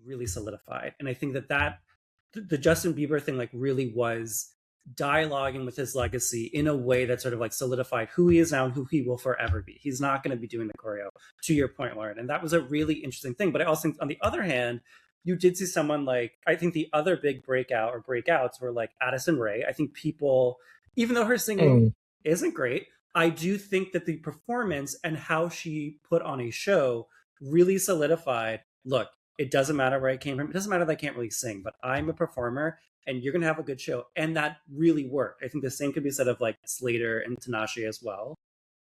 really solidified. And I think that the Justin Bieber thing like really was dialoguing with his legacy in a way that sort of like solidified who he is now and who he will forever be. He's not going to be doing the choreo, to your point, Lauren. And that was a really interesting thing. But I also think, on the other hand, you did see someone like, I think the other big breakout or breakouts were like Addison Rae. I think people, even though her singing isn't great, I do think that the performance and how she put on a show really solidified, look, it doesn't matter where I came from. It doesn't matter that I can't really sing, but I'm a performer and you're going to have a good show. And that really worked. I think the same could be said of like Slater and Tinashe as well,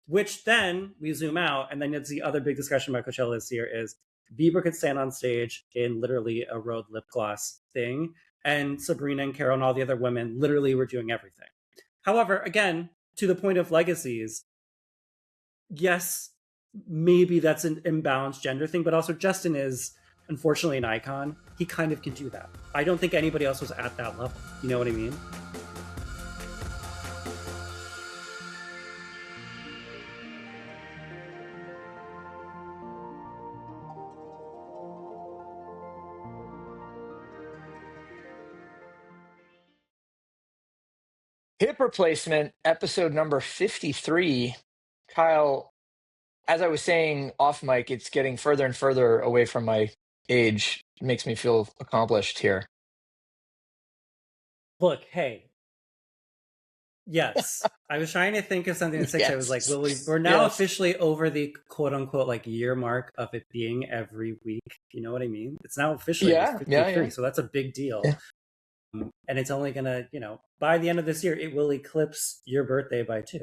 which then we zoom out. And then it's the other big discussion about Coachella this year is Bieber could stand on stage in literally a Rhode lip gloss thing. And Sabrina and Carol and all the other women literally were doing everything. However, again, to the point of legacies, yes, maybe that's an imbalanced gender thing, but also Justin is unfortunately an icon. He kind of can do that. I don't think anybody else was at that level. You know what I mean? Hip Replacement, episode number 53. Kyle, as I was saying off mic, it's getting further and further away from my age. It makes me feel accomplished here. Look, hey. Yes. I was trying to think of something to say. Yes. I was like, well, we're now officially over the quote unquote like year mark of it being every week. You know what I mean? It's now officially 53, so that's a big deal. Yeah. And it's only going to, by the end of this year, it will eclipse your birthday by 2.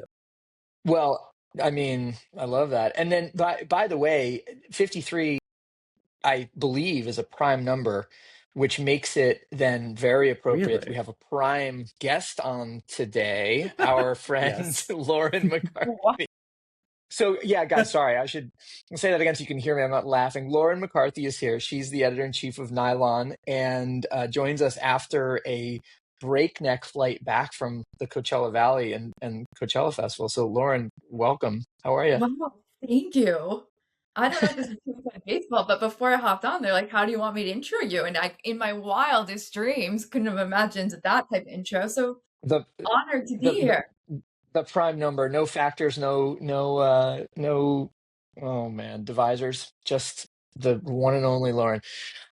Well, I mean, I love that. And then, by the way, 53, I believe, is a prime number, which makes it then very appropriate. Really? We have a prime guest on today, our friend Lauren McCarthy. So, yeah, guys, sorry, I should say that again so you can hear me. I'm not laughing. Lauren McCarthy is here. She's the editor-in-chief of Nylon and joins us after a breakneck flight back from the Coachella Valley and Coachella Festival. So, Lauren, welcome. How are you? Wow, thank you. I don't know if this is too much baseball, but before I hopped on, they're like, how do you want me to intro you? And I, in my wildest dreams, couldn't have imagined that type of intro. So honored to be here. The prime number, no factors, no, oh man, divisors, just the one and only Lauren.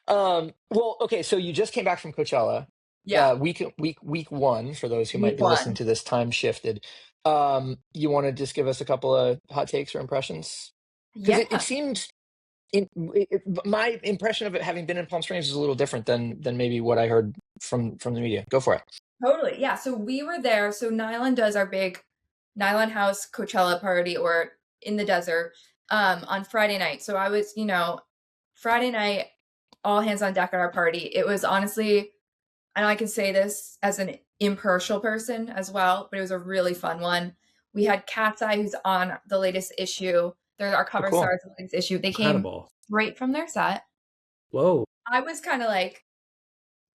Well, okay, so you just came back from Coachella. Yeah. Week one, for those who might be listening to this time shifted. You want to just give us a couple of hot takes or impressions? Because it seemed, my impression of it having been in Palm Springs is a little different than maybe what I heard from the media. Go for it. Totally. Yeah. So we were there. So Nylon does our big Nylon House Coachella party, or in the desert, on Friday night. So I was, Friday night, all hands on deck at our party. It was honestly, and I can say this as an impartial person as well, but it was a really fun one. We had Cat's Eye, who's on the latest issue. They're our cover stars of the latest issue. They came straight from their set. Whoa. I was kind of like,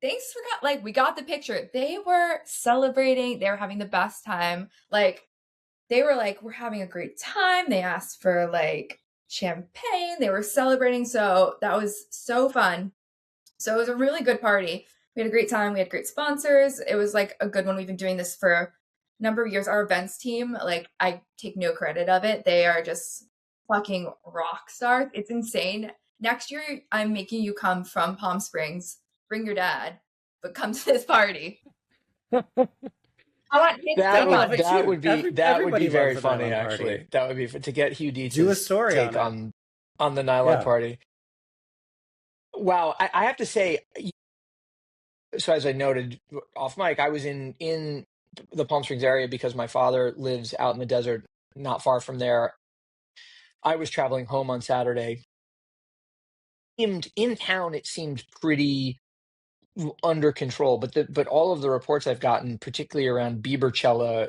thanks for we got the picture. They were celebrating. They were having the best time. They were like, we're having a great time. They asked for champagne. They were celebrating. So that was so fun. So it was a really good party. We had a great time. We had great sponsors. It was a good one. We've been doing this for a number of years. Our events team, I take no credit of it. They are just fucking rock stars. It's insane. Next year, I'm making you come from Palm Springs. Bring your dad, but come to this party. That would be very funny, actually. That would be to get Hugh Dietz's take on the Nylon party. Wow, I have to say, so as I noted off mic, I was in the Palm Springs area because my father lives out in the desert, not far from there. I was traveling home on Saturday. In town, it seemed pretty under control, but all of the reports I've gotten, particularly around Biebercella,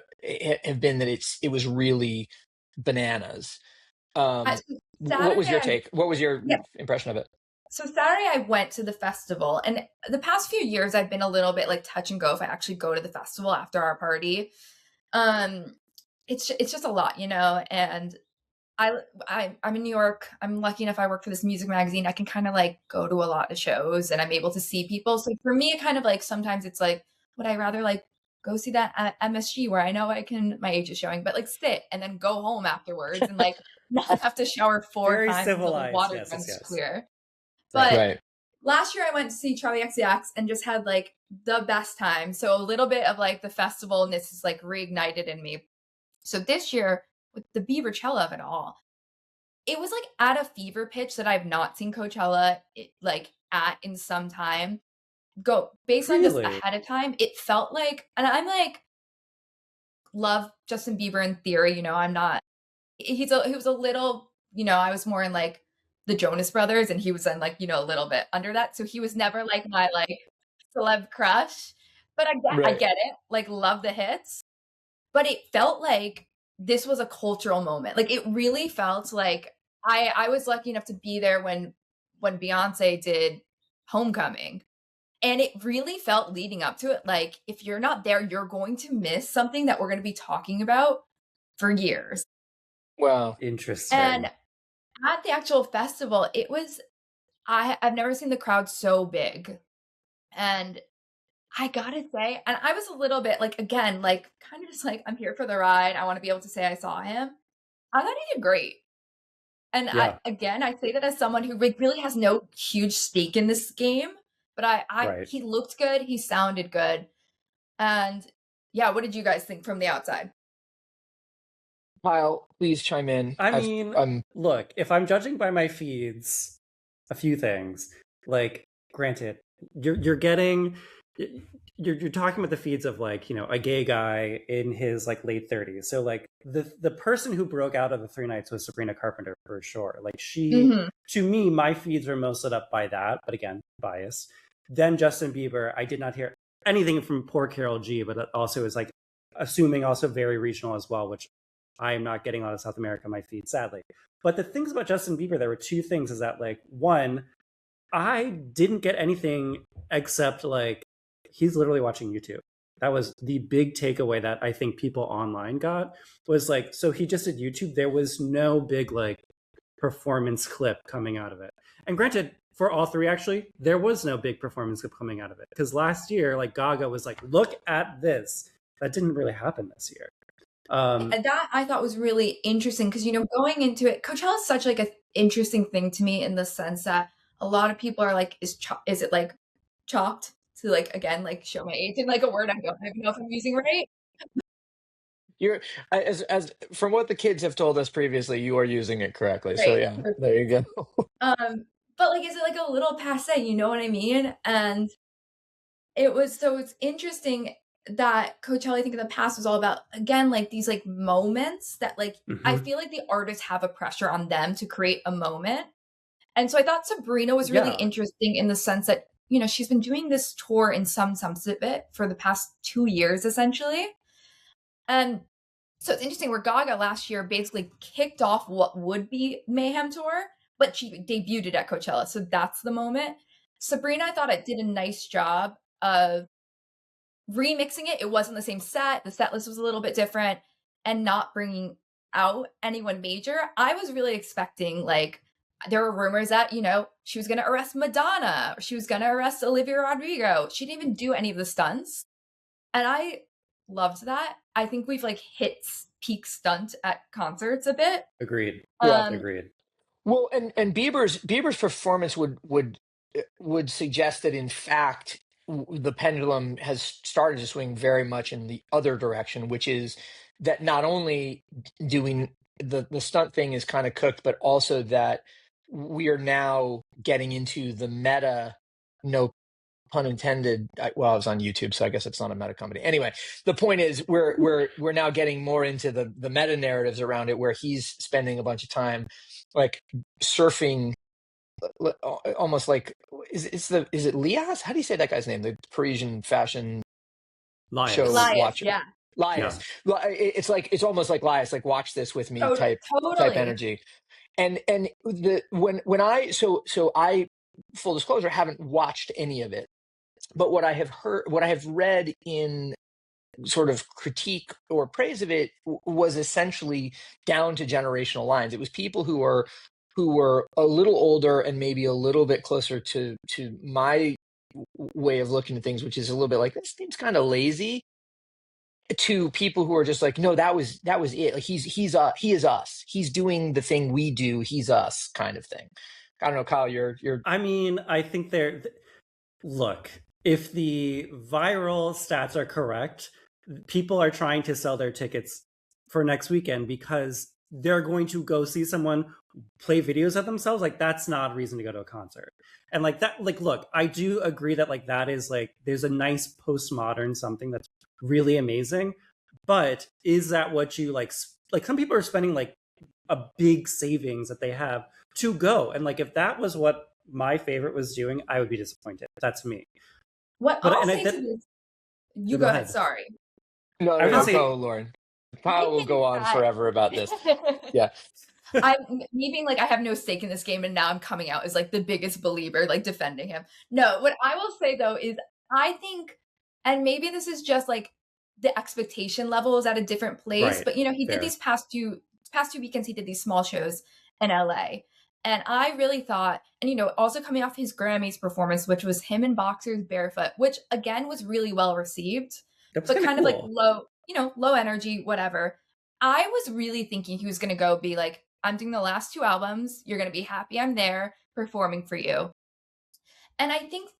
have been that it was really bananas. What was your take? What was your impression of it? So Saturday I went to the festival, and the past few years I've been a little bit touch and go if I actually go to the festival after our party. It's just a lot, and I'm in New York. I'm lucky enough I work for this music magazine. I can kind of like go to a lot of shows and I'm able to see people. So for me, it kind of like sometimes it's like, would I rather like go see that at MSG where I know my age is showing, but like sit and then go home afterwards and like not have to shower 4 times until the water runs clear. But last year I went to see Charlie XCX and just had like the best time. So a little bit of like the festivalness is like reignited in me. So this year with the Bieberchella of it all, it was like at a fever pitch that I've not seen Coachella like at in some time. Based on just ahead of time, it felt like, and I'm like, love Justin Bieber in theory, you know, I'm not, he was a little, you know, I was more in like the Jonas Brothers and he was in like, you know, a little bit under that. So he was never like my like celeb crush, but I get it, like love the hits, but it felt like this was a cultural moment. Like it really felt like I was lucky enough to be there when Beyonce did Homecoming. And it really felt leading up to it, like if you're not there, you're going to miss something that we're going to be talking about for years. Wow. Interesting. And at the actual festival, it was, I've never seen the crowd so big. And I gotta say, and I was a little bit like, again, like kind of just like, I'm here for the ride. I want to be able to say I saw him. I thought he did great. And I say that as someone who really has no huge stake in this game, but he looked good. He sounded good. And yeah, what did you guys think from the outside? Kyle, please chime in. I mean, look, if I'm judging by my feeds, a few things, like granted, you're talking about the feeds of like, you know, a gay guy in his like late 30s. So like the person who broke out of the 3 nights was Sabrina Carpenter for sure. Like she, to me, my feeds were most lit up by that, but again, bias. Then Justin Bieber, I did not hear anything from poor Carol G, but that also is like assuming also very regional as well, which I am not getting a lot of South America on my feed, sadly. But the things about Justin Bieber, there were 2 things, is that like, one, I didn't get anything except like, he's literally watching YouTube. That was the big takeaway that I think people online got, was like, so he just did YouTube. There was no big like performance clip coming out of it. And granted, for all 3, actually, there was no big performance clip coming out of it. Because last year, like Gaga was like, look at this. That didn't really happen this year. And that I thought was really interesting because, you know, going into it, Coachella is such like an interesting thing to me in the sense that a lot of people are like, is it like chalked to like, again, like show my age in like a word I don't even know if I'm using right. You're as from what the kids have told us previously, you are using it correctly. Right. So yeah, there you go. But like, is it like a little passe? You know what I mean? And it's interesting that Coachella, I think in the past was all about, again, like these like moments that like, I feel like the artists have a pressure on them to create a moment. And so I thought Sabrina was really interesting in the sense that, you know, she's been doing this tour in some sense of it for the past 2 years, essentially. And so it's interesting where Gaga last year basically kicked off what would be Mayhem Tour, but she debuted it at Coachella. So that's the moment. Sabrina, I thought it did a nice job of remixing it. It wasn't the same set. The set list was a little bit different and not bringing out anyone major. I was really expecting, like, there were rumors that, you know, she was going to arrest Madonna, or she was going to arrest Olivia Rodrigo. She didn't even do any of the stunts. And I loved that. I think we've like hit peak stunt at concerts a bit. Agreed. Agreed. Well, and Bieber's performance would suggest that in fact the pendulum has started to swing very much in the other direction, which is that not only doing the stunt thing is kind of cooked, but also that we are now getting into the meta, no pun intended. Well, I was on YouTube, so I guess it's not a meta company. Anyway, the point is we're now getting more into the meta narratives around it, where he's spending a bunch of time like surfing, almost like is it Lias? How do you say that guy's name? The Parisian fashion show watcher. Yeah. Lias. Yeah. It's almost like Lias, like watch this with me type energy. And when I full disclosure, haven't watched any of it, but what I have read in sort of critique or praise of it was essentially down to generational lines. It was people who were a little older and maybe a little bit closer to my way of looking at things, which is a little bit like, this seems kind of lazy, to people who are just like, no, that was it. Like he is us. He's doing the thing we do. He's us, kind of thing. I don't know, Kyle. You're. I mean, I think look, if the viral stats are correct, people are trying to sell their tickets for next weekend because they're going to go see someone play videos of themselves. Like, that's not a reason to go to a concert. And like that, like, look, I do agree that like that is like, there's a nice postmodern something that's really amazing. But is that what you like some people are spending like a big savings that they have to go. And like, if that was what my favorite was doing, I would be disappointed. That's me. What I'll say to this, you go ahead. Sorry. No, go, Lauren. Kyle will go on forever about this. Yeah. Me being like, I have no stake in this game, and now I'm coming out as like the biggest believer, like defending him. No, what I will say though is I think, and maybe this is just like the expectation level is at a different place, right. But you know, he did these past two weekends, he did these small shows in LA. And I really thought, and you know, also coming off his Grammys performance, which was him in boxers barefoot, which again was really well received, but kind of like low energy, whatever. I was really thinking he was going to go be like, I'm doing the last 2 albums. You're going to be happy I'm there performing for you. And I think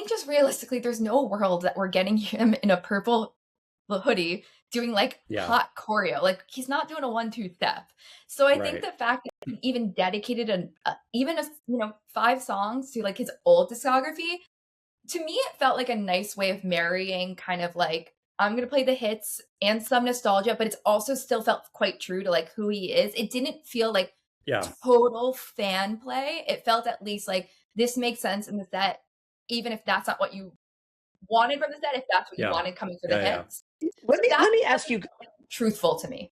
just realistically, there's no world that we're getting him in a purple hoodie doing like hot choreo. Like, he's not doing a 1-2 step. So I think the fact that he even dedicated even 5 songs to like his old discography, to me, it felt like a nice way of marrying kind of like, I'm going to play the hits and some nostalgia, but it's also still felt quite true to like who he is. It didn't feel like total fan play. It felt at least like this makes sense in the set, even if that's not what you wanted from the set, if that's what you wanted coming for the hits. Let me ask you, truthful to me.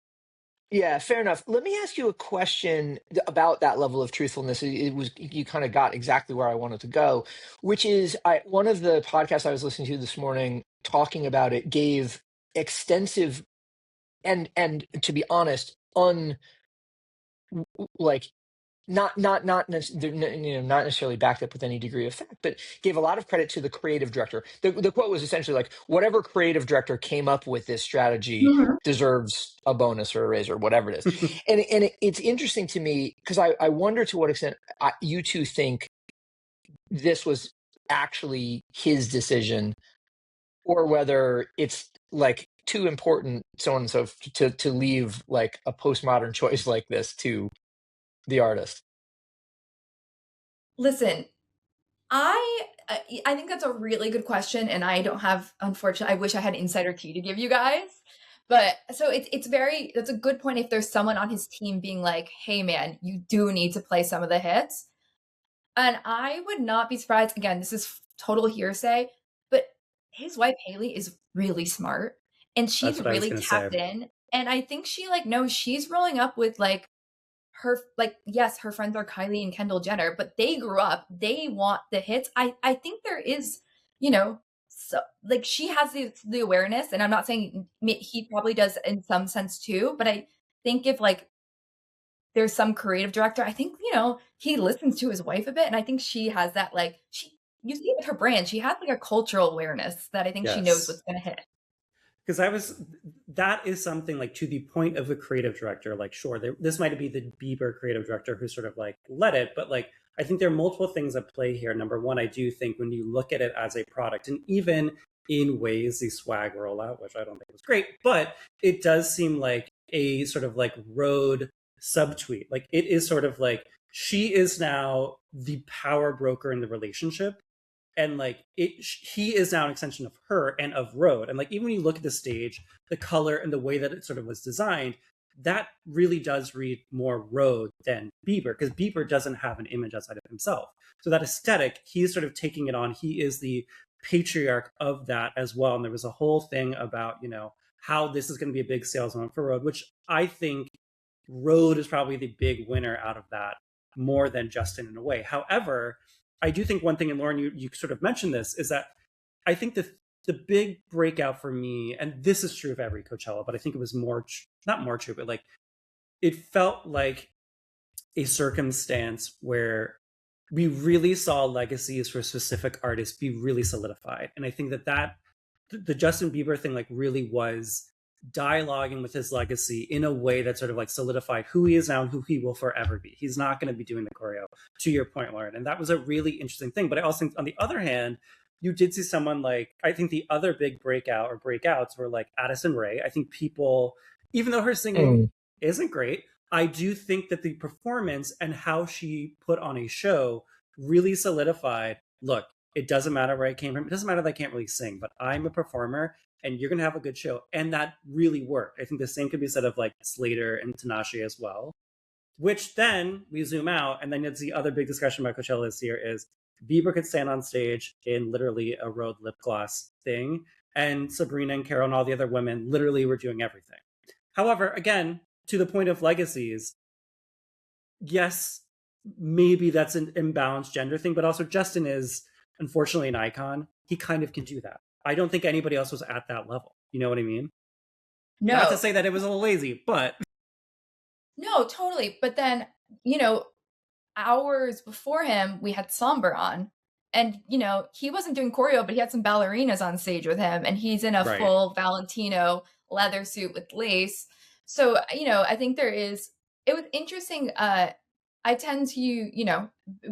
Yeah, fair enough. Let me ask you a question about that level of truthfulness. You kind of got exactly where I wanted to go, which is one of the podcasts I was listening to this morning talking about it gave extensive and to be honest, not necessarily backed up with any degree of fact, but gave a lot of credit to the creative director. The quote was essentially like, whatever creative director came up with this strategy deserves a bonus or a raise or whatever it is. and it's interesting to me because I wonder to what extent you two think this was actually his decision, or whether it's like too important, so on and so to leave like a postmodern choice like this to the artist. Listen, I think that's a really good question, and I don't have, unfortunately, I wish I had insider tea to give you guys. But so that's a good point. If there's someone on his team being like, hey man, you do need to play some of the hits. And I would not be surprised, again, this is total hearsay, but his wife Haley is really smart and she's really tapped in. And I think she like knows she's rolling up with like her, like, yes, her friends are Kylie and Kendall Jenner, but they grew up, they want the hits. I think there is, so like she has the awareness, and I'm not saying he probably does in some sense too, but I think if like there's some creative director, I think, he listens to his wife a bit. And I think she has that, like, you see with her brand, she has like a cultural awareness that I think she knows what's going to hit. Because that is something like to the point of a creative director, like, sure, this might be the Bieber creative director who sort of like led it, but like, I think there are multiple things at play here. Number one, I do think when you look at it as a product, and even in ways the swag rollout, which I don't think was great, but it does seem like a sort of like road subtweet. Like, it is sort of like she is now the power broker in the relationship, and like he is now an extension of her and of Rode. And like, even when you look at the stage, the color and the way that it sort of was designed, that really does read more Rode than Bieber, because Bieber doesn't have an image outside of himself. So that aesthetic, he's sort of taking it on. He is the patriarch of that as well. And there was a whole thing about, how this is going to be a big sales moment for Rode, which I think Rode is probably the big winner out of that, more than Justin in a way. However, I do think one thing, and Lauren, you sort of mentioned this, is that I think the big breakout for me, and this is true of every Coachella, but I think it was not more true, but like it felt like a circumstance where we really saw legacies for specific artists be really solidified. And I think that the Justin Bieber thing like really was dialoguing with his legacy in a way that sort of like solidified who he is now and who he will forever be. He's not going to be doing the choreo, to your point, Lauren. And that was a really interesting thing. But I also think, on the other hand, you did see someone like, I think the other big breakout or breakouts were like Addison Rae. I think people, even though her singing isn't great, I do think that the performance and how she put on a show really solidified, look, it doesn't matter where I came from. It doesn't matter that I can't really sing, but I'm a performer and you're going to have a good show. And that really worked. I think the same could be said of like Slater and Tinashe as well, which then we zoom out. And then it's the other big discussion about Coachella this year is Bieber could stand on stage in literally a Rhode lip gloss thing. And Sabrina and Carol and all the other women literally were doing everything. However, again, to the point of legacies, yes, maybe that's an imbalanced gender thing, but also Justin is unfortunately an icon. He kind of can do that. I don't think anybody else was at that level. You know what I mean? No. Not to say that it was a little lazy, but... No, totally. But then, you know, hours before him, we had Somber on. And, you know, he wasn't doing choreo, but he had some ballerinas on stage with him. And he's in a full Valentino leather suit with lace. So, you know, I think it was interesting. I tend to, you know,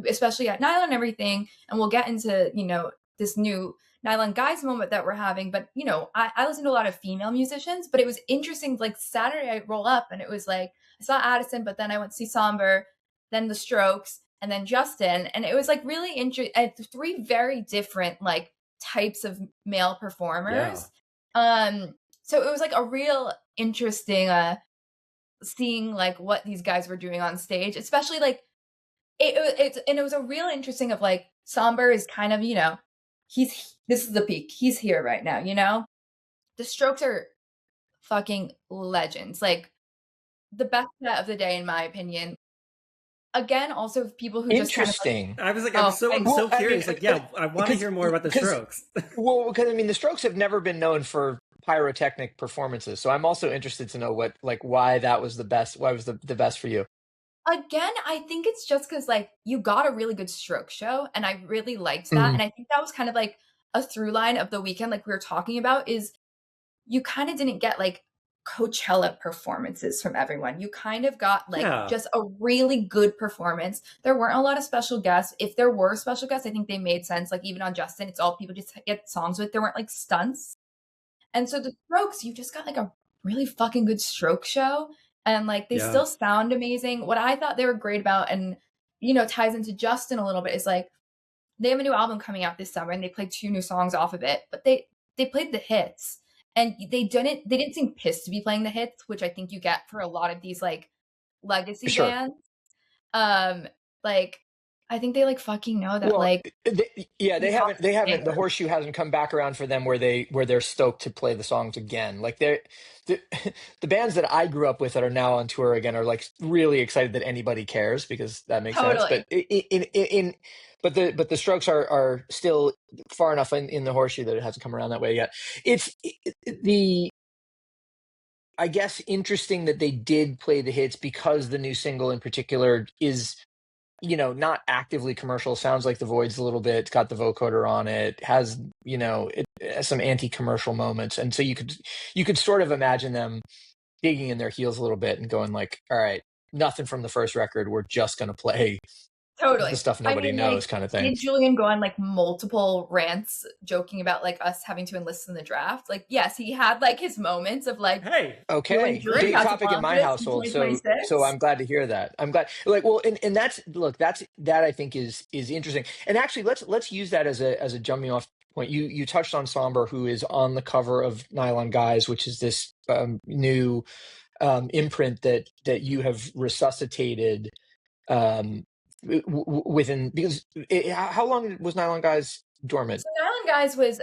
especially at Nylon and everything, and we'll get into, you know, this new Nylon Guys moment that we're having. But, you know, I listen to a lot of female musicians, but it was interesting. Like Saturday, I roll up and it was like, I saw Addison, but then I went to see Somber, then The Strokes, and then Justin. And it was like really interesting. 3 very different like types of male performers. Yeah. So it was like a real interesting seeing like what these guys were doing on stage, especially like it was a real interesting of like Somber is kind of, you know, this is the peak. He's here right now, you know? The Strokes are fucking legends. Like the best set of the day, in my opinion. Again, also people who interesting. Just kind of like, I was like, I'm so curious. I mean, like, yeah, I want to hear more about the Strokes. Well, because I mean, the Strokes have never been known for pyrotechnic performances, so I'm also interested to know why that was the best. Why was the best for you? Again, I think it's just because like you got a really good Stroke show, and I really liked that, and I think that was kind of like a through line of the weekend, like we were talking about, is you kind of didn't get like Coachella performances from everyone. You kind of got like just a really good performance. There weren't a lot of special guests. If there were special guests, I think they made sense. Like even on Justin, it's all people just get songs with. There weren't like stunts. And so the Strokes, you just got like a really fucking good Stroke show. And like they still sound amazing. What I thought they were great about, and you know, ties into Justin a little bit, is like they have a new album coming out this summer and they played 2 new songs off of it, but they played the hits. And they didn't seem pissed to be playing the hits, which I think you get for a lot of these like legacy bands. Like I think they like fucking know that they haven't the horseshoe hasn't come back around for them where they're stoked to play the songs again. Like the bands that I grew up with that are now on tour again are like really excited that anybody cares, because that makes sense. But but the Strokes are still far enough in the horseshoe that it hasn't come around that way yet. I guess interesting that they did play the hits, because the new single in particular is, you know, not actively commercial. Sounds like The Void's a little bit. It's got the vocoder on it. Has, you know, it has some anti-commercial moments, and so you could sort of imagine them digging in their heels a little bit and going like, all right, nothing from the first record. We're just going to play the stuff nobody knows, kind of thing. Did Julian go on like multiple rants joking about like us having to enlist in the draft? Like, yes, he had like his moments of like, hey, okay, big topic in my household. So I'm glad to hear that. I'm glad. Like, well, and that I think is interesting. And actually, let's use that as a jumping off point. You touched on Somber, who is on the cover of Nylon Guys, which is this new imprint that you have resuscitated. Within, because how long was Nylon Guys dormant? So Nylon Guys was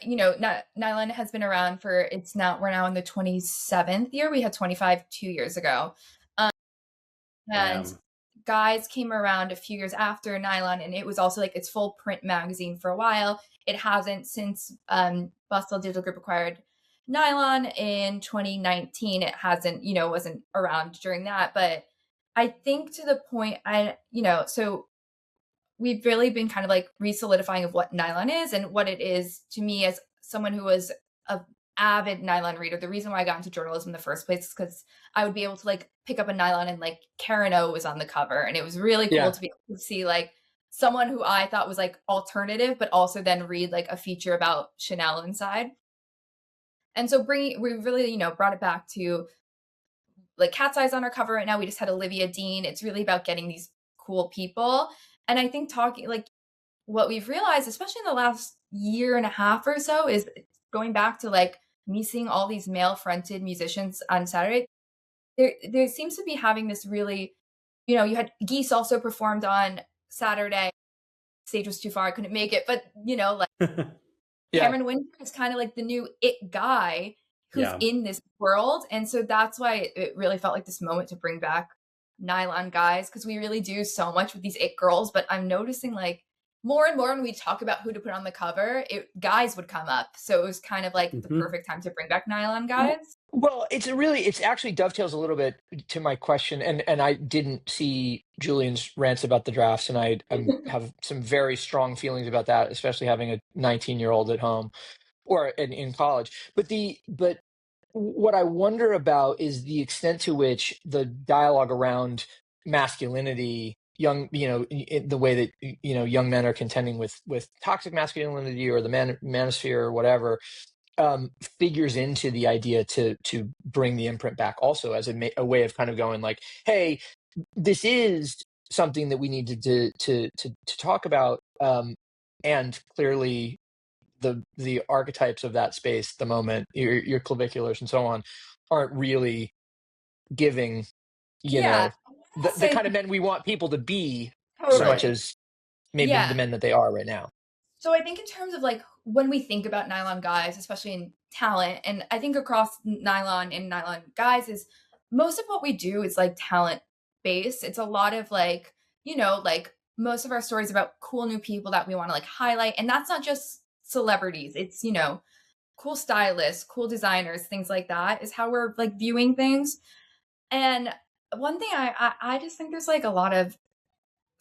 you know, Nylon has been around for, we're now in the 27th year. We had 25 2 years ago. And Guys came around a few years after Nylon, and it was also like its full print magazine for a while. It hasn't since Bustle Digital Group acquired Nylon in 2019. It hasn't, wasn't around during that. But I think to the point, so we've really been kind of like re-solidifying of what Nylon is and what it is to me as someone who was a avid Nylon reader. The reason why I got into journalism in the first place is because I would be able to like pick up a Nylon and like Karen O was on the cover, and it was really cool to be able to see like someone who I thought was like alternative, but also then read like a feature about Chanel inside. And so we really, brought it back to like Cat's Eyes on our cover right now. We just had Olivia Dean. It's really about getting these cool people. And I think talking like what we've realized, especially in the last year and a half or so, is going back to like me seeing all these male fronted musicians on Saturday. There seems to be having this really, you had Geese also performed on Saturday. Stage was too far. I couldn't make it. But, like Cameron Winter is kind of like the new it guy who's in this world. And so that's why it really felt like this moment to bring back Nylon Guys, because we really do so much with these it girls. But I'm noticing like more and more when we talk about who to put on the cover, guys would come up. So it was kind of like the perfect time to bring back Nylon Guys. Well, it's actually dovetails a little bit to my question, and I didn't see Julian's rants about the drafts, and I have some very strong feelings about that, especially having a 19-year-old at home or in college. But what I wonder about is the extent to which the dialogue around masculinity, the way that young men are contending with toxic masculinity or the manosphere or whatever, figures into the idea to bring the imprint back also as a way of kind of going like, hey, this is something that we need to talk about, and clearly the archetypes of that space, the moment your claviculars and so on, aren't really giving the kind of men we want people to be so much as maybe the men that they are right now. So I think in terms of like when we think about Nylon Guys, especially in talent, and I think across Nylon and Nylon Guys, is most of what we do is like talent based. It's a lot of like, like most of our stories about cool new people that we want to like highlight. And that's not just celebrities. It's, cool stylists, cool designers, things like that is how we're like viewing things. And one thing I just think there's like a lot of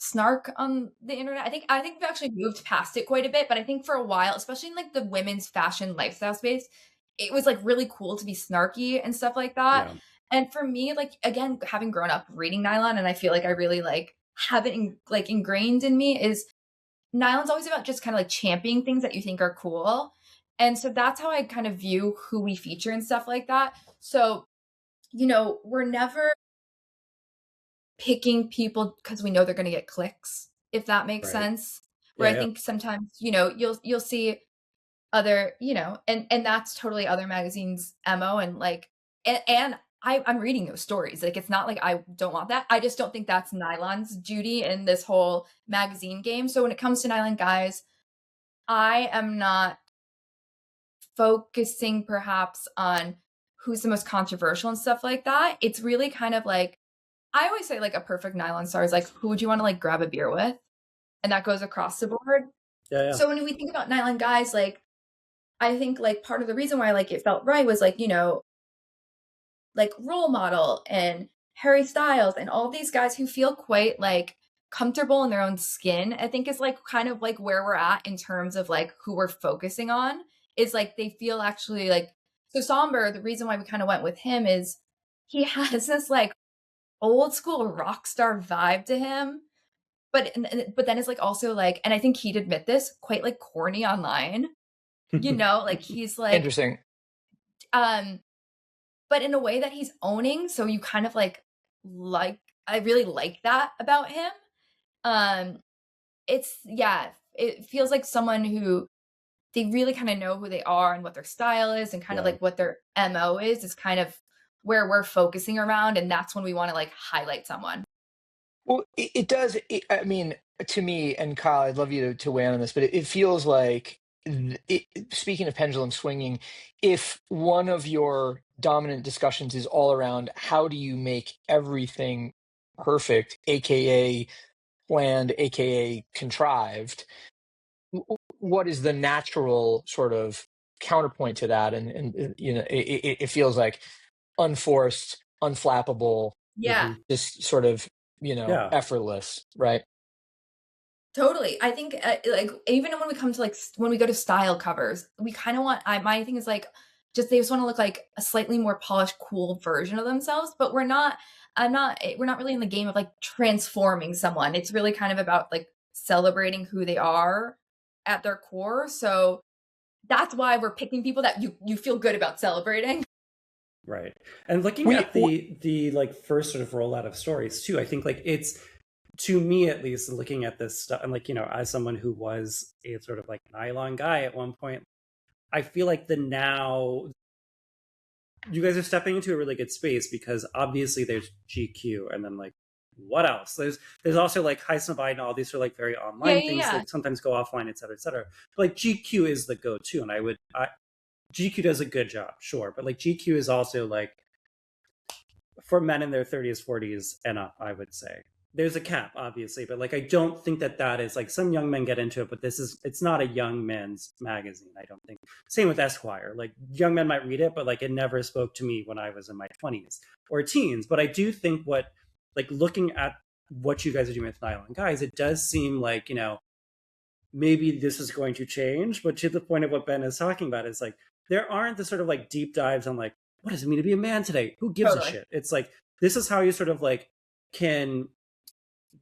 snark on the internet. I think we've actually moved past it quite a bit, but I think for a while, especially in like the women's fashion lifestyle space, it was like really cool to be snarky and stuff like that. Yeah. And for me, like, again, having grown up reading Nylon, and I feel like I really like have it ingrained in me, is Nylon's always about just kind of like championing things that you think are cool. And so that's how I kind of view who we feature and stuff like that. So, we're never picking people because we know they're going to get clicks, if that makes sense. Where I think sometimes, you'll see other, and that's totally other magazines' MO, and like, and I'm reading those stories. Like, it's not like I don't want that. I just don't think that's Nylon's duty in this whole magazine game. So when it comes to Nylon Guys, I am not focusing perhaps on who's the most controversial and stuff like that. It's really kind of like, I always say like a perfect Nylon star is like, who would you want to like grab a beer with? And that goes across the board. Yeah. So when we think about Nylon Guys, like, I think like part of the reason why like it felt right was like, like Role Model and Harry Styles and all these guys who feel quite like comfortable in their own skin, I think is like kind of like where we're at in terms of like who we're focusing on, is like they feel actually like, so Somber, the reason why we kind of went with him is he has this like old school rock star vibe to him, but then it's like also like, and I think he'd admit this, quite like corny online, like he's like interesting, but in a way that he's owning. So you kind of like I really like that about him. It feels like someone who they really kind of know who they are and what their style is, and kind of like what their MO is kind of where we're focusing around. And that's when we want to like highlight someone. Well, it does. I mean, to me, and Kyle, I'd love you to weigh in on this, but it feels like, speaking of pendulum swinging, if one of your dominant discussions is all around how do you make everything perfect, aka planned, aka contrived, what is the natural sort of counterpoint to that? And you know, it feels like unforced, unflappable, Yeah. just sort of, you know, effortless, right? Totally. I think like even when we come to like when we go to style covers, we kind of want my thing is like just they just want to look like a slightly more polished, cool version of themselves, but we're not really in the game of like transforming someone. It's really kind of about like celebrating who they are at their core. So that's why we're picking people that you feel good about celebrating. Right. And looking at the like first sort of rollout of stories too, I think like it's, to me at least, looking at this stuff, and like, you know, as someone who was a sort of like Nylon guy at one point, I feel like now you guys are stepping into a really good space, because obviously there's GQ, and then like what else? There's also like Heisen and all these are like very online things that sometimes go offline, et cetera, et cetera. But like GQ is the go-to, and GQ does a good job, sure, but like GQ is also like for men in their 30s, 40s and up, I would say. There's a cap, obviously, but like I don't think that is like, some young men get into it, but it's not a young men's magazine, I don't think. Same with Esquire. Like young men might read it, but like it never spoke to me when I was in my 20s or teens. But I do think looking at what you guys are doing with Nylon Guys, it does seem like, you know, maybe this is going to change. But to the point of what Ben is talking about, is like there aren't the sort of like deep dives on like, what does it mean to be a man today? Who gives a shit? It's like, this is how you sort of like can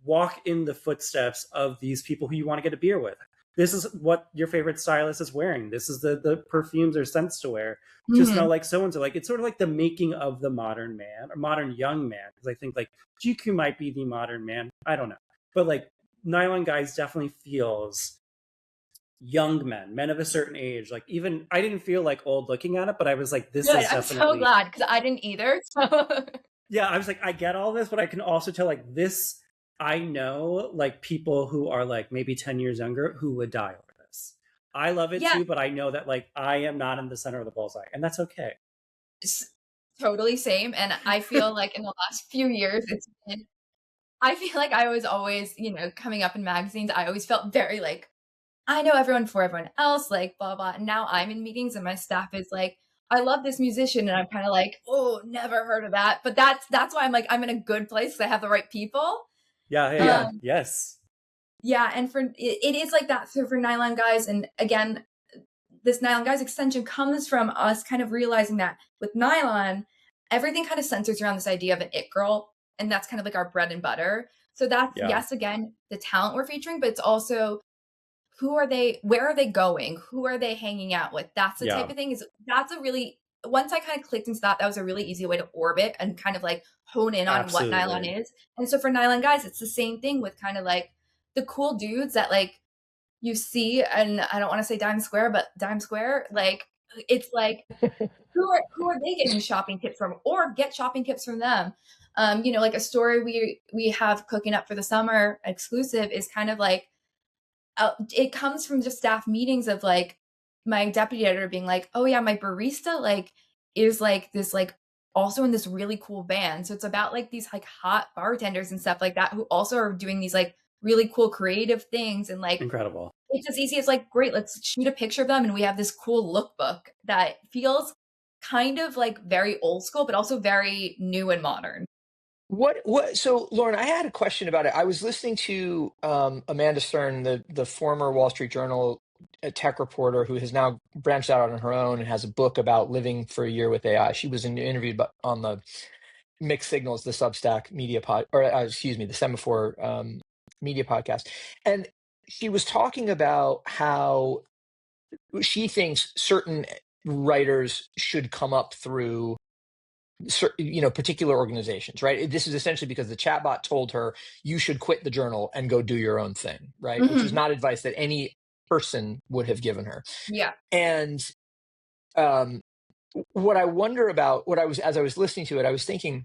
walk in the footsteps of these people who you want to get a beer with. This is what your favorite stylist is wearing. This is the perfumes or scents to wear. Just smell like so-and-so. Like, it's sort of like the making of the modern man or modern young man. Because I think like GQ might be the modern man. I don't know. But like Nylon Guys definitely feels young men of a certain age. Like, even I didn't feel like old looking at it, but I was like, this is definitely... I'm so glad, because I didn't either. So. Yeah, I was like, I get all this, but I can also tell like this... I know like people who are like maybe 10 years younger who would die over this. I love it too, but I know that like I am not in the center of the bullseye, and that's okay. It's totally same. And I feel like in the last few years, I feel like I was always, you know, coming up in magazines, I always felt very like, I know everyone before everyone else, like blah, blah. And now I'm in meetings and my staff is like, I love this musician. And I'm kind of like, oh, never heard of that. But that's why I'm like, I'm in a good place because I have the right people. Yeah. Yes. Yeah, and it is like that. So for Nylon Guys, and again, this Nylon Guys extension comes from us kind of realizing that with Nylon, everything kind of centers around this idea of an it girl, and that's kind of like our bread and butter. So that's yes, again, the talent we're featuring, but it's also who are they, where are they going, who are they hanging out with? That's the type of thing. Once I kind of clicked into that was a really easy way to orbit and kind of like hone in on what Nylon is. And so for Nylon Guys, it's the same thing with kind of like the cool dudes that like you see, and I don't want to say Dime Square, but Dime Square, like it's like who are they getting shopping tips from, or get shopping tips from them? You know, like a story we have cooking up for the summer exclusive is kind of like it comes from just staff meetings of like my deputy editor being like, oh yeah, my barista like is like this like also in this really cool band. So it's about like these like hot bartenders and stuff like that who also are doing these like really cool creative things, and like incredible. It's as easy as like, great, let's shoot a picture of them and we have this cool lookbook that feels kind of like very old school, but also very new and modern. So Lauren, I had a question about it. I was listening to Amanda Stern, the former Wall Street Journal tech reporter who has now branched out on her own and has a book about living for a year with AI. She was interviewed on the Mixed Signals, the Substack media the Semaphore media podcast. And she was talking about how she thinks certain writers should come up through particular organizations, right? This is essentially because the chatbot told her you should quit the journal and go do your own thing, right? Which is not advice that any person would have given her. Yeah. And what I wonder about, as I was listening to it, I was thinking,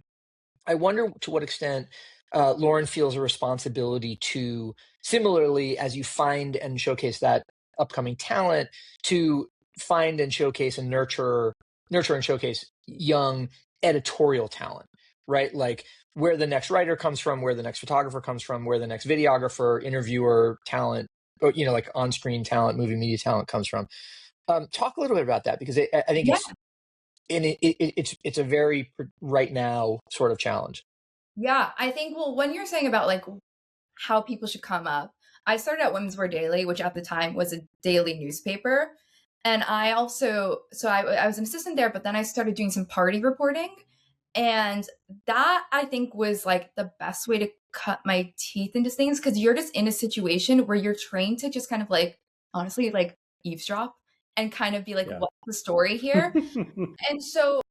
I wonder to what extent Lauren feels a responsibility to, similarly as you find and showcase that upcoming talent, to find and showcase and nurture and showcase young editorial talent, right? Like where the next writer comes from, where the next photographer comes from, where the next videographer, interviewer, talent, or, like on-screen talent, movie media talent comes from. Talk a little bit about that, because I think it's a very right now sort of challenge. Yeah, I think, well, when you're saying about like how people should come up, I started at Women's Wear Daily, which at the time was a daily newspaper. And I also, I was an assistant there, but then I started doing some party reporting. And that I think was like the best way to cut my teeth into things, because you're just in a situation where you're trained to just kind of like, honestly, like eavesdrop and kind of be like, what's the story here? And so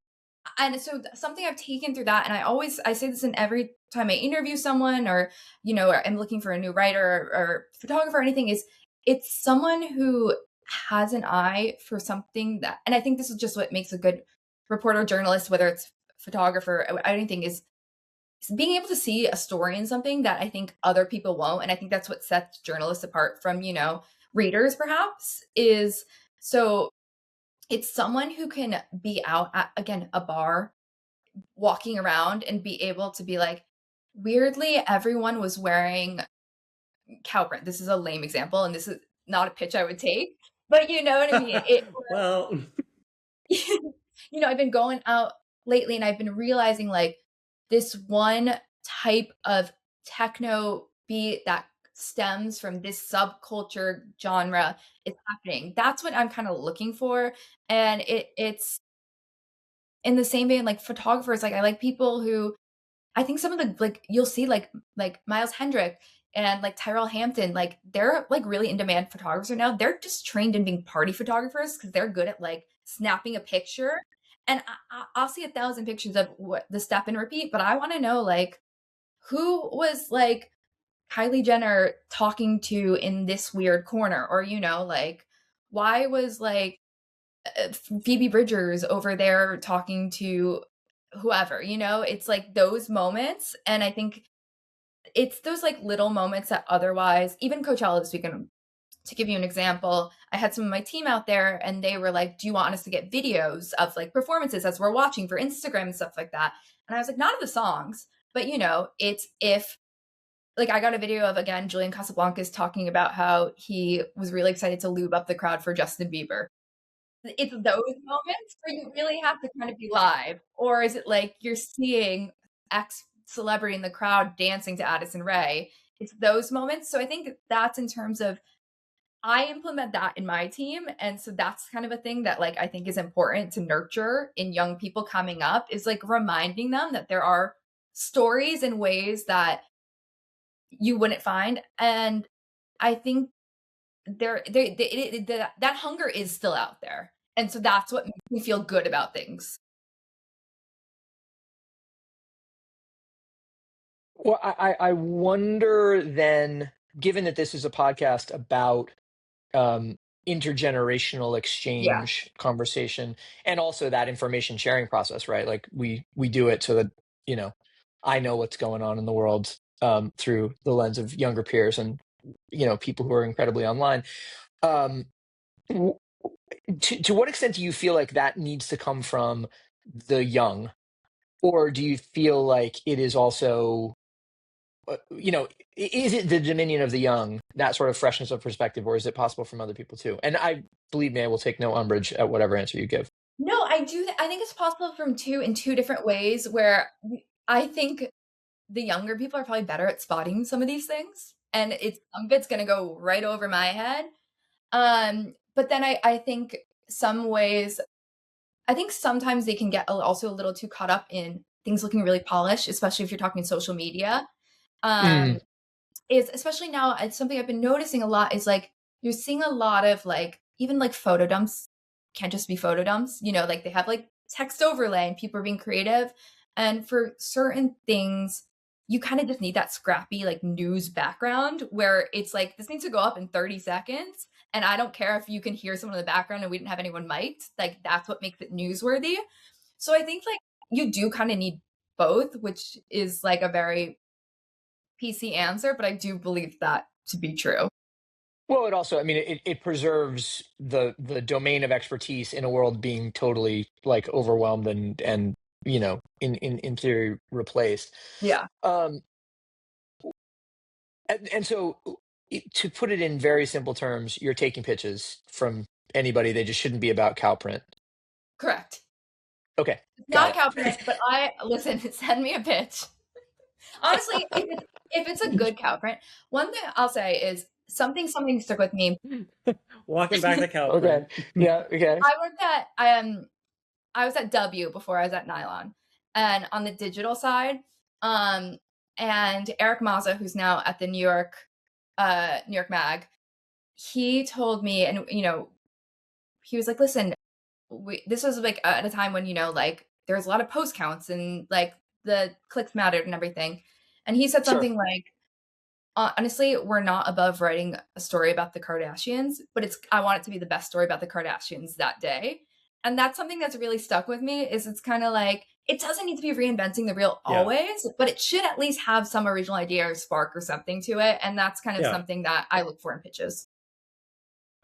something I've taken through that, and I say this in every time I interview someone, or or I'm looking for a new writer or photographer or anything, is it's someone who has an eye for something that, and I think this is just what makes a good reporter, journalist, whether it's photographer or anything, is being able to see a story in something that I think other people won't. And I think that's what sets journalists apart from readers, perhaps, is so it's someone who can be out at, again, a bar, walking around and be able to be like, weirdly, everyone was wearing cow print. This is a lame example, and this is not a pitch I would take, but you know what I mean? Well, I've been going out lately and I've been realizing like this one type of techno beat that stems from this subculture genre is happening. That's what I'm kind of looking for. And it's in the same vein, like photographers, like I like people who, I think some of the, like, you'll see like Miles Hendrick and like Tyrell Hampton, like they're like really in demand photographers now. They're just trained in being party photographers because they're good at like snapping a picture. And I'll see 1,000 pictures of what the step and repeat, but I want to know like who was like Kylie Jenner talking to in this weird corner, or like why was like Phoebe Bridgers over there talking to whoever, it's like those moments. And I think it's those like little moments that otherwise, even Coachella this weekend, to give you an example, I had some of my team out there and they were like, do you want us to get videos of like performances as we're watching for Instagram and stuff like that? And I was like, not of the songs, but it's if like I got a video of, again, Julian Casablancas talking about how he was really excited to lube up the crowd for Justin Bieber. It's those moments where you really have to kind of be live, or is it like you're seeing X celebrity in the crowd dancing to Addison Rae? It's those moments. So I think that's in terms of, I implement that in my team. And so that's kind of a thing that like I think is important to nurture in young people coming up, is like reminding them that there are stories and ways that you wouldn't find. And I think that hunger is still out there. And so that's what makes me feel good about things. Well, I wonder then, given that this is a podcast about intergenerational exchange, conversation, and also that information sharing process, right? Like we do it so that, I know what's going on in the world through the lens of younger peers and, people who are incredibly online. To what extent do you feel like that needs to come from the young? Or do you feel like it is also, is it the dominion of the young, that sort of freshness of perspective, or is it possible from other people too? And believe me, I will take no umbrage at whatever answer you give. No, I do. I think it's possible from in two different ways, where I think the younger people are probably better at spotting some of these things. And some of it's going to go right over my head. But then I think some ways, I think sometimes they can get also a little too caught up in things looking really polished, especially if you're talking social media. Is especially now, it's something I've been noticing a lot, is like you're seeing a lot of like even like photo dumps can't just be photo dumps, like they have like text overlay and people are being creative. And for certain things, you kind of just need that scrappy like news background where it's like, this needs to go up in 30 seconds. And I don't care if you can hear someone in the background and we didn't have anyone mic'd, like that's what makes it newsworthy. So I think like you do kind of need both, which is like a very PC answer, but I do believe that to be true. Well, it also, I mean, it preserves the domain of expertise in a world being totally like overwhelmed and in theory replaced. Yeah. And so to put it in very simple terms, you're taking pitches from anybody. They just shouldn't be about cow print. Correct. Okay. Not cow print, but listen, send me a pitch. Honestly, if it's a good cow print, one thing I'll say is something stuck with me. Walking back to cow print. Okay. Yeah. Okay. I was at W before I was at Nylon, and on the digital side, and Eric Mazza, who's now at the New York Mag, he told me, and he was like, listen, this was like at a time when like there was a lot of post counts and like the clicks mattered and everything, and he said something like, honestly, we're not above writing a story about the Kardashians, but I want it to be the best story about the Kardashians that day. And that's something that's really stuck with me, is it's kind of like, it doesn't need to be reinventing the wheel always, but it should at least have some original idea or spark or something to it. And that's kind of something that I look for in pitches.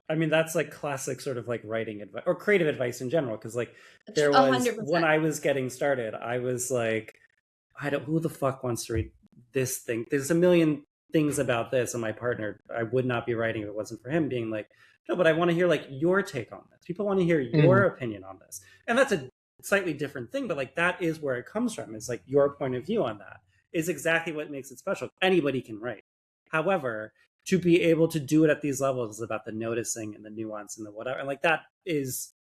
I mean, that's like classic sort of like writing advice or creative advice in general. Cause like there was, 100%. When I was getting started, I was like, who the fuck wants to read this thing? There's a million things about this, and my partner, I would not be writing if it wasn't for him being like, no, but I want to hear like your take on this. People want to hear your opinion on this. And that's a slightly different thing, but like that is where it comes from. It's like your point of view on that is exactly what makes it special. Anybody can write. However, to be able to do it at these levels is about the noticing and the nuance and the whatever. And like that is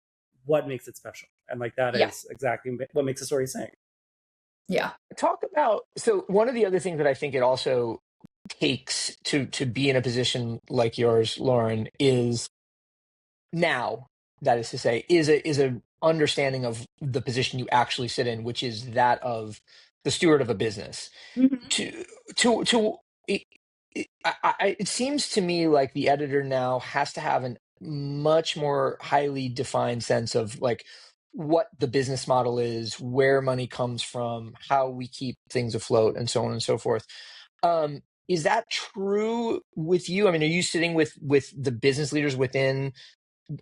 what makes it special. And like that is exactly what makes a story sing. Yeah. Talk about, so one of the other things that I think it also takes to be in a position like yours, Lauren, is now, that is to say, is a understanding of the position you actually sit in, which is that of the steward of a business. It seems to me like the editor now has to have a much more highly defined sense of like what the business model is, where money comes from, how we keep things afloat, and so on and so forth. Is that true with you? I mean, are you sitting with the business leaders within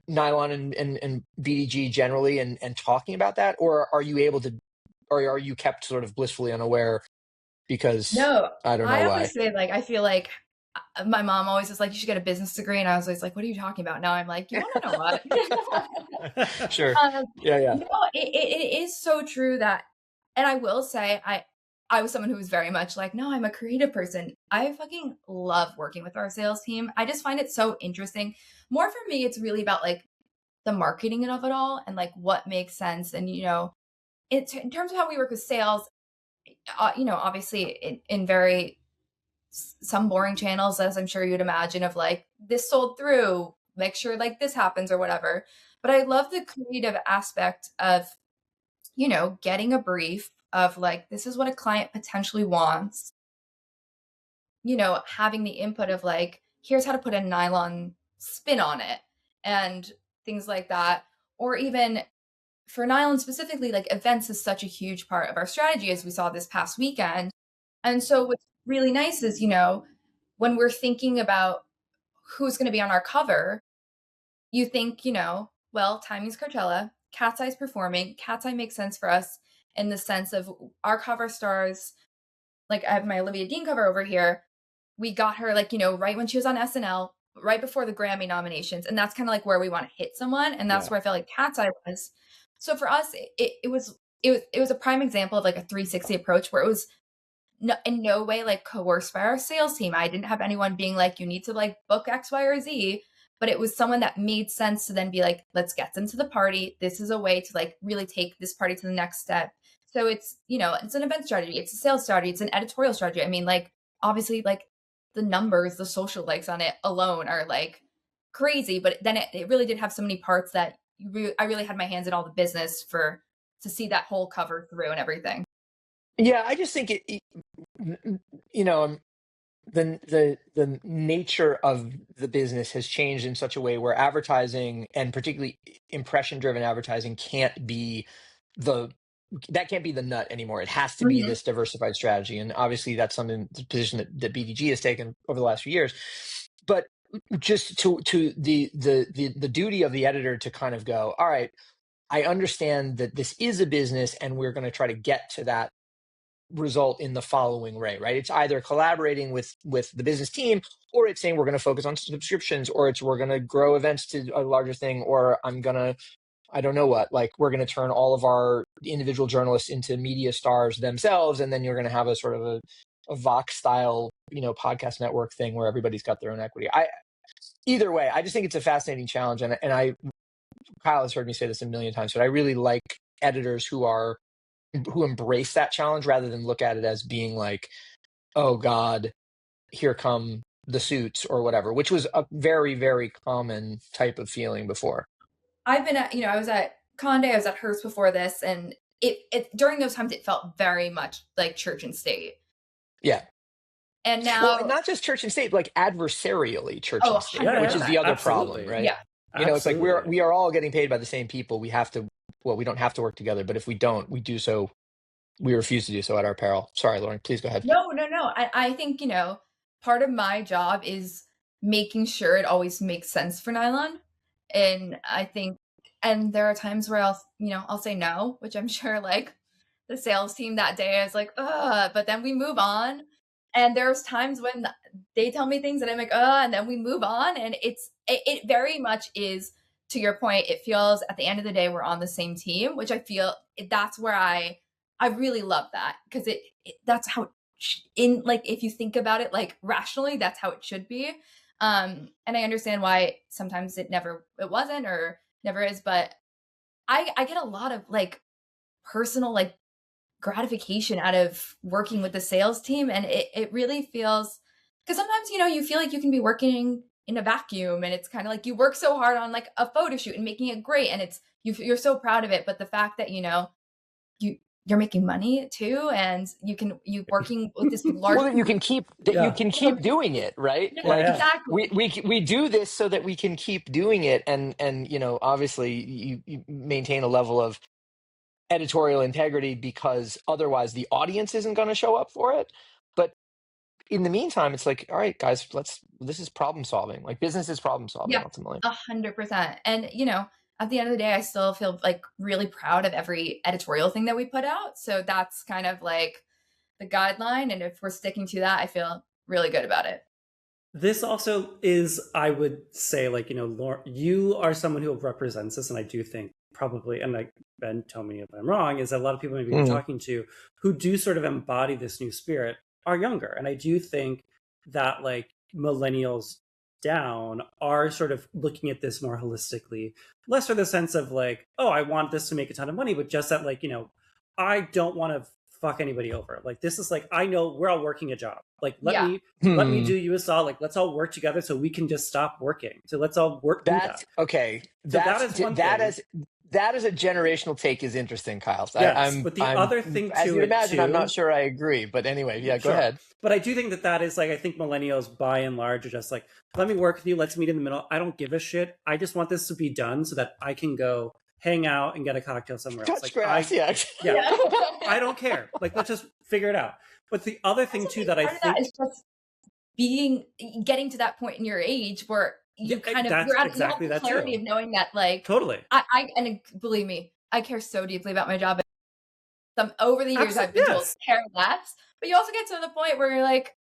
Nylon and BDG generally and talking about that? Or are you able to, or are you kept sort of blissfully unaware because I don't know why? I always say, like, I feel like my mom always is like, you should get a business degree. And I was always like, what are you talking about? Now I'm like, you want to know what? Sure. Yeah. It is so true that, and I will say, I was someone who was very much like, no, I'm a creative person. I fucking love working with our sales team. I just find it so interesting. More for me, it's really about like the marketing of it all and like what makes sense. And, in terms of how we work with sales, obviously in very some boring channels, as I'm sure you'd imagine, of like, this sold through, make sure like this happens or whatever. But I love the creative aspect of, getting a brief of like, this is what a client potentially wants, having the input of like, here's how to put a nylon spin on it and things like that. Or even for Nylon specifically, like events is such a huge part of our strategy, as we saw this past weekend. And so what's really nice is, when we're thinking about who's going to be on our cover, you think, well, timing's Coachella, Cat's Eye's performing. Cat's Eye makes sense for us in the sense of our cover stars. Like, I have my Olivia Dean cover over here. We got her like, right when she was on SNL, right before the Grammy nominations. And that's kind of like where we want to hit someone. And that's where I felt like Cat's Eye was. So for us, it was a prime example of like a 360 approach where it was in no way like coerced by our sales team. I didn't have anyone being like, you need to like book X, Y, or Z, but it was someone that made sense to then be like, let's get them to the party. This is a way to like really take this party to the next step. So it's, it's an event strategy. It's a sales strategy. It's an editorial strategy. I mean, like, obviously, like the numbers, the social likes on it alone are like crazy, but then it really did have so many parts that I really had my hands in all the business to see that whole cover through and everything. Yeah, I just think the nature of the business has changed in such a way where advertising, and particularly impression-driven advertising, can't be the nut anymore. It has to be this diversified strategy, and obviously that's the position that BDG has taken over the last few years. But just to the duty of the editor to kind of go, all right, I understand that this is a business and we're going to try to get to that result in the following way, right? It's either collaborating with the business team, or it's saying we're going to focus on subscriptions, or it's we're going to grow events to a larger thing, or I don't know what, like we're going to turn all of our individual journalists into media stars themselves, and then you're going to have a sort of a Vox style, podcast network thing where everybody's got their own equity. Either way, I just think it's a fascinating challenge, and Kyle has heard me say this a million times, but I really like editors who embrace that challenge rather than look at it as being like, oh God, here come the suits or whatever, which was a very, very common type of feeling before. I've been at, I was at Condé, I was at Hearst before this, and it during those times it felt very much like church and state. Yeah. And now, well, not just church and state, like adversarially church and state, which is the other problem, right? Yeah. It's like we are all getting paid by the same people. We don't have to work together, but if we don't, we refuse to do so at our peril. Sorry, Lauren, please go ahead. No. I think, part of my job is making sure it always makes sense for Nylon. And I think, and there are times where I'll say no, which I'm sure like the sales team that day is like, but then we move on. And there's times when they tell me things and I'm like, and then we move on. And it very much is, to your point, it feels at the end of the day, we're on the same team, which I feel that's where I really love that, because that's how if you think about it, like rationally, that's how it should be. And I understand why sometimes it wasn't or never is, but I get a lot of like personal, like gratification out of working with the sales team. And it really feels, because sometimes, you feel like you can be working in a vacuum, and it's kind of like you work so hard on like a photo shoot and making it great, and it's you're so proud of it. But the fact that you're making money too, and you working with this large well, you can keep doing it, right? Yeah, like, exactly. We do this so that we can keep doing it, and obviously you maintain a level of editorial integrity, because otherwise the audience isn't going to show up for it. But in the meantime, it's like, all right, guys, this is problem solving. Like business is problem solving, ultimately. 100%. And at the end of the day, I still feel like really proud of every editorial thing that we put out. So that's kind of like the guideline. And if we're sticking to that, I feel really good about it. This also is, I would say, like, Lauren, you are someone who represents this. And I do think probably, and like Ben, tell me if I'm wrong, is that a lot of people maybe you're talking to who do sort of embody this new spirit are younger. And I do think that like millennials down are sort of looking at this more holistically, less for the sense of like, oh, I want this to make a ton of money, but just that like, I don't want to fuck anybody over. Like this is like, I know we're all working a job. Like let me do you a solid. Like let's all work together so we can just stop working. So let's all work. Okay. So that is one thing. That is a generational take is interesting, Kyle. Yes, but the other thing too, as you imagine, I'm not sure I agree, but anyway, go ahead. But I do think that is like, I think millennials by and large are just like, let me work with you. Let's meet in the middle. I don't give a shit. I just want this to be done so that I can go hang out and get a cocktail somewhere else. Touch grass, I don't care. Like, let's just figure it out. But the other thing too that I think is just getting to that point in your age where you kind of you're at exactly the clarity of knowing that like totally. And believe me, I care so deeply about my job. Over the years I've been told care less, but you also get to the point where you're like,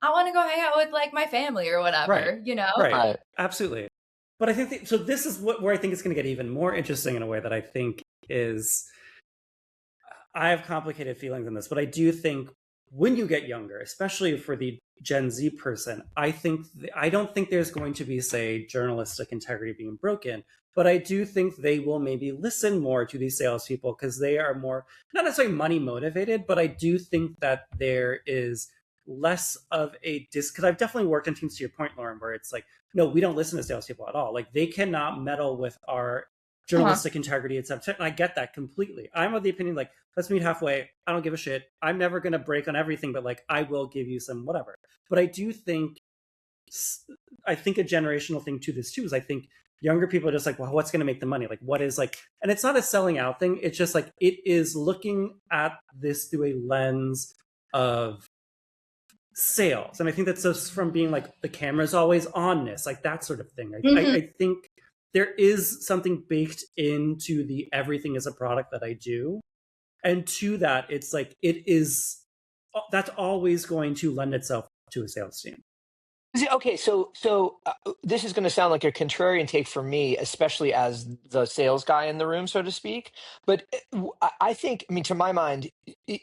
I want to go hang out with like my family or whatever, Right. Absolutely. But I think so. This is where I think it's going to get even more interesting in a way that I think is. I have complicated feelings on this, but I do think when you get younger, especially for the Gen Z person, I don't think there's going to be, say, journalistic integrity being broken, but I do think they will maybe listen more to these salespeople because they are more, not necessarily money motivated, but I do think that there is less of a because I've definitely worked on teams, to your point, Lauren, where it's like, no, we don't listen to salespeople at all. Like they cannot meddle with our journalistic integrity, etc. And I get that completely. I'm of the opinion, like, let's meet halfway. I don't give a shit. I'm never going to break on everything, but like, I will give you some whatever. But I do think, a generational thing to this too, is I think younger people are just like, well, what's going to make the money? Like, what is like, and it's not a selling out thing. It's just like, it is looking at this through a lens of sales. And I think that's just from being like, the camera's always on this, like that sort of thing. I think there is something baked into the everything is a product that I do. And to that, it's like, that's always going to lend itself to a sales team. Okay, so this is going to sound like a contrarian take for me, especially as the sales guy in the room, so to speak. But I think, I mean, to my mind,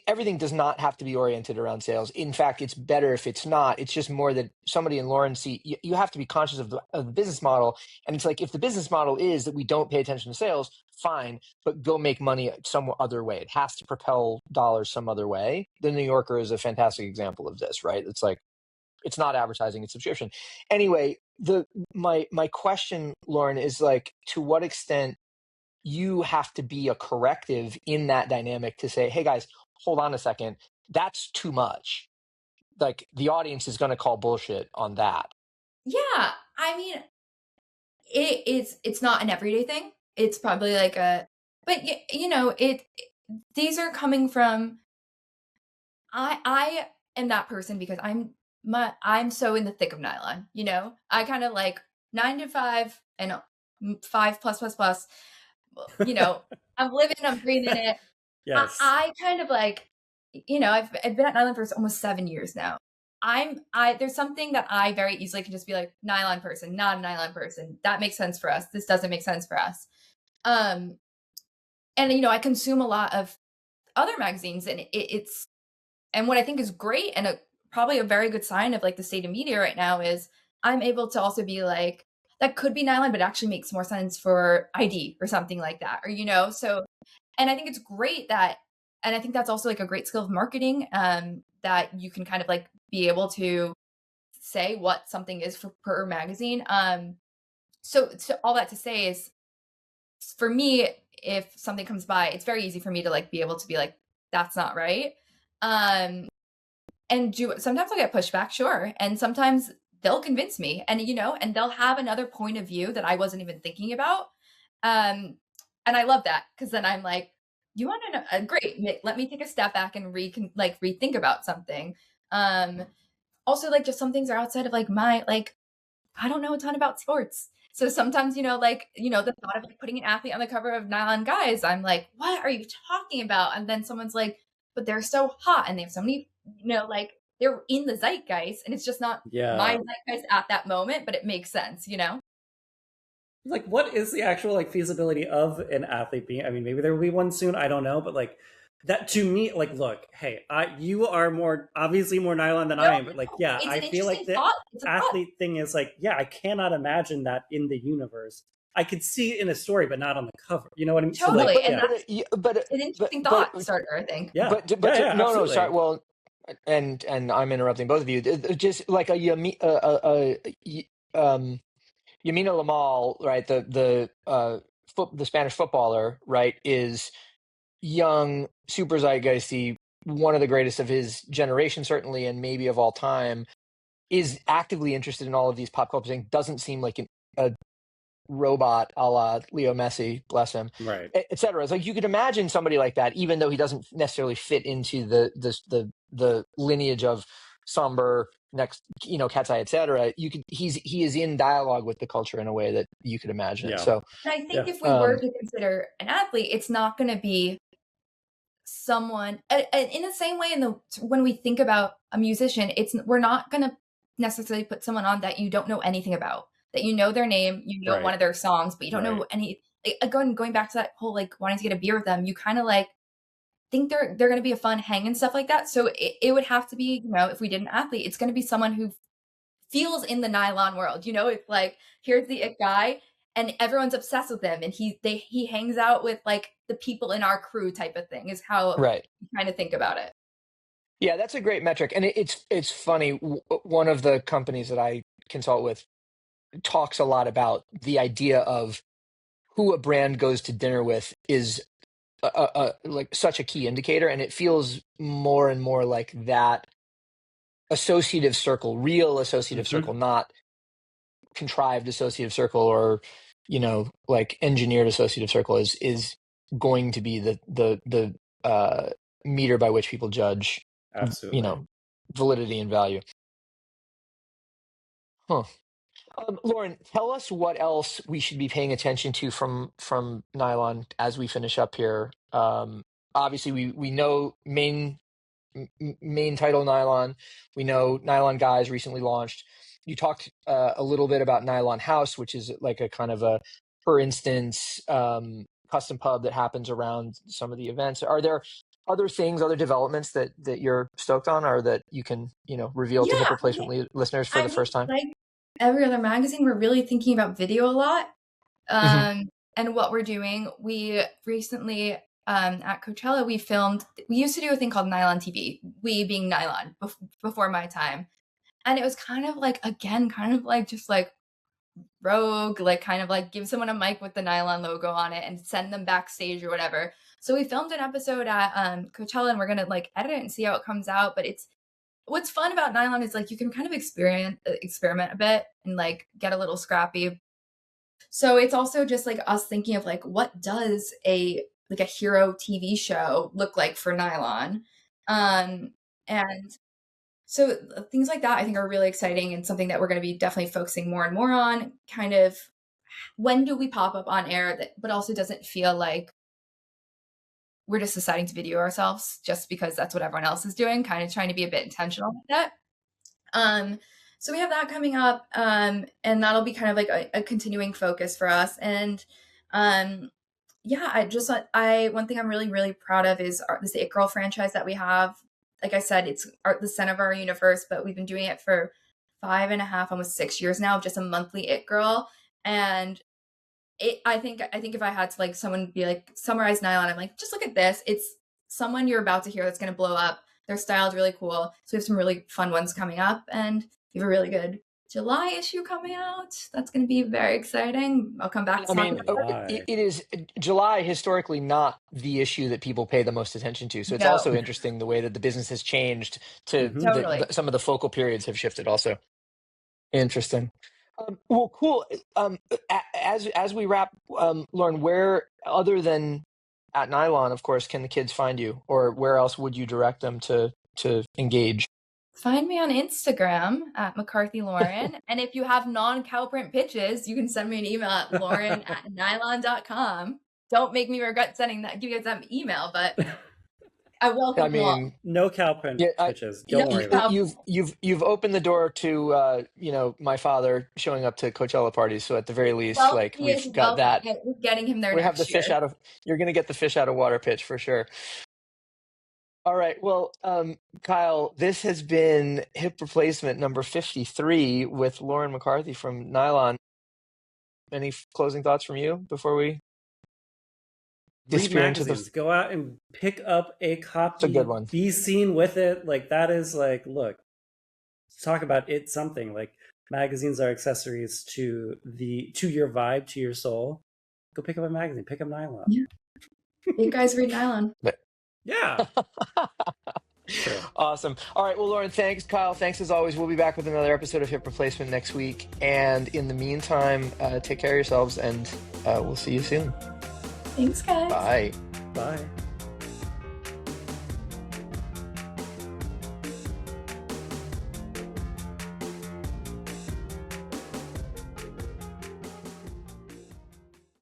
everything does not have to be oriented around sales. In fact, it's better if it's not. It's just more that somebody in Lauren's seat, you have to be conscious of the business model. And it's like, if the business model is that we don't pay attention to sales, fine, but go make money some other way. It has to propel dollars some other way. The New Yorker is a fantastic example of this, right? It's like, it's not advertising, it's subscription. Anyway, my question, Lauren, is like, to what extent you have to be a corrective in that dynamic to say, hey guys, hold on a second, that's too much. Like, the audience is going to call bullshit on that. Yeah, I mean, it's not an everyday thing. It's probably like but you know, these are coming from, I am that person because I'm so in the thick of Nylon, you know? I kind of like 9 to 5 and 5 plus plus plus, you know, I'm living, I'm breathing it. Yes. I kind of like, you know, I've been at Nylon for almost 7 years now. There's something that I very easily can just be like, Nylon person, not a Nylon person. That makes sense for us. This doesn't make sense for us. And, you know, I consume a lot of other magazines, and and what I think is great and probably a very good sign of like the state of media right now is I'm able to also be like, that could be Nylon, but it actually makes more sense for ID or something like that. Or, you know, so, and I think it's great that, and I think that's also like a great skill of marketing, that you can kind of like be able to say what something is per magazine. So all that to say is, for me, if something comes by, it's very easy for me to like be able to be like, that's not right. And sometimes I'll get pushback, sure. And sometimes they'll convince me, and, you know, and they'll have another point of view that I wasn't even thinking about. And I love that, because then I'm like, you want to know? Great. Let me take a step back and rethink about something. Also, like, just some things are outside of like I don't know a ton about sports. So sometimes, you know, like, you know, the thought of like putting an athlete on the cover of Nylon Guys, I'm like, what are you talking about? And then someone's like, but they're so hot and they have so many, you know, like, they're in the zeitgeist, and it's just not my zeitgeist at that moment, but it makes sense, you know? Like, what is the actual like feasibility of an athlete being? I mean, maybe there will be one soon. I don't know, but like, that to me, like, look, hey, you are obviously more Nylon than I am, but like, yeah, I feel like the athlete thing is like, yeah, I cannot imagine that in the universe. I could see it in a story, but not on the cover. You know what I mean? Totally, so like, and but it's an interesting thought starter, I think. Yeah, no, sorry. Well, and I'm interrupting both of you. Just like Yamina Lamal, right? The Spanish footballer, right, is young, super zeitgeisty, one of the greatest of his generation, certainly, and maybe of all time, is actively interested in all of these pop culture things. Doesn't seem like a robot a la Leo Messi, bless him, right, etc. It's like, you could imagine somebody like that, even though he doesn't necessarily fit into the lineage of somber, next, you know, Cat's Eye, etc. He is in dialogue with the culture in a way that you could imagine it. So, and I think if we were to consider an athlete, it's not going to be someone in the same way when we think about a musician, we're not going to necessarily put someone on that you don't know anything about, that you know their name, you know one of their songs, but you don't know any, like, going back to that whole like wanting to get a beer with them, you kind of like think they're going to be a fun hang and stuff like that. So it would have to be, you know, if we did an athlete, it's going to be someone who feels in the Nylon world, you know. It's like, here's the it guy and everyone's obsessed with him, and he hangs out with like the people in our crew type of thing, is how you kind of think about it. Yeah, that's a great metric. And it's funny, one of the companies that I consult with talks a lot about the idea of who a brand goes to dinner with is like such a key indicator, and it feels more and more like that associative circle, real associative circle, not contrived associative circle, or, you know, like engineered associative circle, is going to be the meter by which people judge, absolutely, you know, validity and value. Lauren, tell us what else we should be paying attention to from Nylon as we finish up here. Obviously, we know main title Nylon. We know Nylon Guys recently launched. You talked a little bit about Nylon House, which is like a kind of a, for instance, custom pub that happens around some of the events. Are there other things, other developments that you're stoked on, or that you can reveal to hip replacement listeners for the first time? Like every other magazine, we're really thinking about video a lot. And what we're doing, we recently at Coachella, we used to do a thing called Nylon TV, we being Nylon before my time. And it was kind of like just like rogue, like kind of like give someone a mic with the Nylon logo on it and send them backstage or whatever. So we filmed an episode at Coachella, and we're going to like edit it and see how it comes out. But what's fun about Nylon is like you can kind of experiment a bit and like get a little scrappy. So it's also just like us thinking of like, what does a hero TV show look like for Nylon? And so things like that I think are really exciting, and something that we're going to be definitely focusing more and more on. Kind of when do we pop up on air but also doesn't feel like we're just deciding to video ourselves just because that's what everyone else is doing, kind of trying to be a bit intentional with that. So we have that coming up, and that'll be kind of like a continuing focus for us. And one thing I'm really, really proud of is this It Girl franchise that we have. Like I said, it's the center of our universe, but we've been doing it for 5.5, almost 6 years now, just a monthly It Girl. And I think if I had to like someone be like summarize Nylon, I'm like, just look at this. It's someone you're about to hear that's going to blow up. Their style is really cool. So we have some really fun ones coming up, and we have a really good July issue coming out. That's going to be very exciting. I'll come back. It is July historically not the issue that people pay the most attention to. So it's also interesting the way that the business has changed to some of the focal periods have shifted also. Interesting. Well, cool. As we wrap, Lauren, where other than at Nylon, of course, can the kids find you, or where else would you direct them to engage? Find me on Instagram at McCarthy Lauren. And if you have non-cow print pitches, you can send me an email at lauren@nylon.com. Don't make me regret sending that. Give you guys that email, but I welcome you all. No cow print pitches. Don't worry about it. You've opened the door to my father showing up to Coachella parties. So at the very least, we've got that. We're getting him there. We have the fish out of. You're going to get the fish out of water pitch for sure. All right. Well, Kyle, this has been Hip Replacement number 53 with Lauren McCarthy from Nylon. Any closing thoughts from you before we disappear into the... Go out and pick up a copy. It's a good one. Be seen with it. Like, that is like, look, talk about it something. Like, magazines are accessories to your vibe, to your soul. Go pick up a magazine. Pick up Nylon. Yeah. You guys read Nylon. Yeah. Sure. Awesome. All right. Well, Lauren, thanks. Kyle, thanks as always. We'll be back with another episode of Hip Replacement next week. And in the meantime, take care of yourselves, and we'll see you soon. Thanks, guys. Bye. Bye.